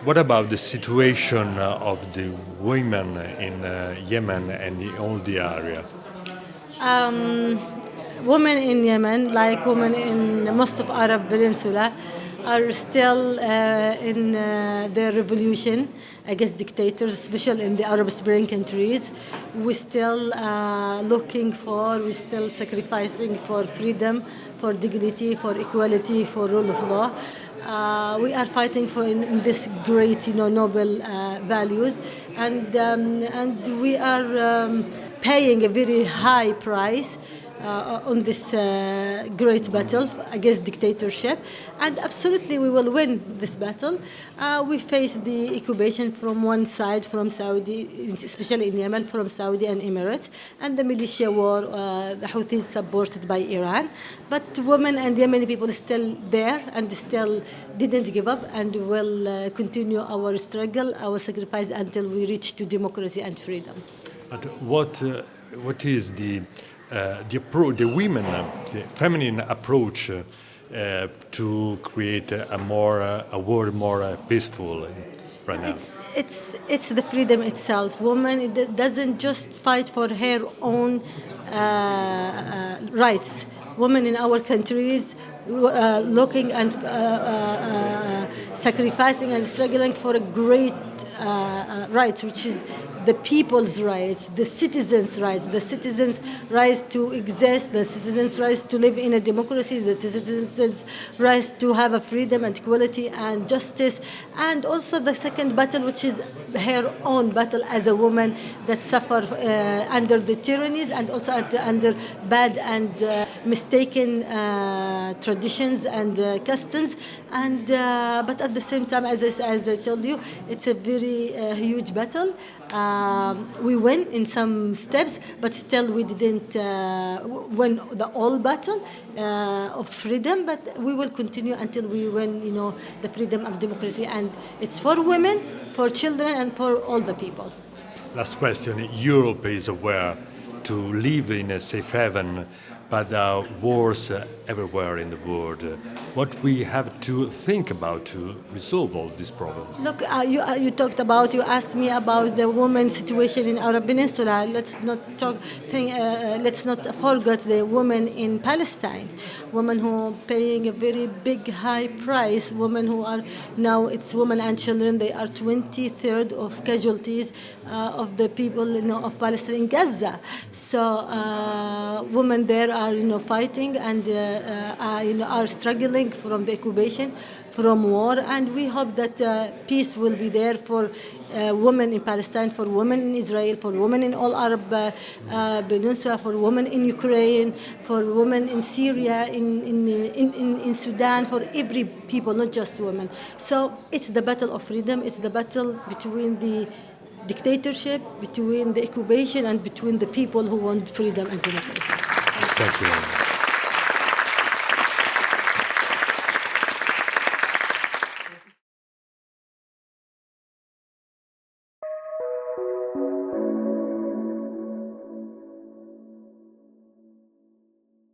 what about the situation of the women in Yemen and all the area? Women in Yemen, like women in most of Arab Peninsula, are still in their revolution against dictators, especially in the Arab Spring countries. We're still we're still sacrificing for freedom, for dignity, for equality, for rule of law. We are fighting for in this great, noble values, and we are paying a very high price on this great battle against dictatorship, and absolutely we will win this battle. We face the occupation from one side, from Saudi, especially in Yemen, from Saudi and Emirates, and the militia war, the Houthis supported by Iran. But women and Yemeni people are still there and still didn't give up, and will continue our struggle, our sacrifice until we reach to democracy and freedom. But what is the approach, the women, the feminine approach to create a world more peaceful right now? It's the freedom itself. Woman doesn't just fight for her own rights. Women in our countries looking and sacrificing and struggling for a great rights, which is the people's rights, the citizens' rights, the citizens' rights to exist, the citizens' rights to live in a democracy, the citizens' rights to have a freedom and equality and justice, and also the second battle, which is her own battle as a woman that suffer under the tyrannies and also under bad and mistaken traditions and customs, and but at the same time, as I told you, it's a very huge battle. We win in some steps, but still we didn't win the whole battle of freedom. But we will continue until we win, the freedom of democracy, and it's for women, for children, and for all the people. Last question. Europe is aware to live in a safe haven, but there are wars everywhere in the world. What we have to think about to resolve all these problems? Look, you asked me about the women's situation in Arab Peninsula. Let's not forget the women in Palestine, women who are paying a very big, high price, women who are now, it's women and children, they are 23rd of casualties of the people of Palestine in Gaza. So women there are fighting and are struggling from the occupation, from war, and we hope that peace will be there for women in Palestine, for women in Israel, for women in all Arab Peninsula, for women in Ukraine, for women in Syria, in Sudan, for every people, not just women. So it's the battle of freedom. It's the battle between the dictatorship, between the occupation, and between the people who want freedom and democracy. Thank you.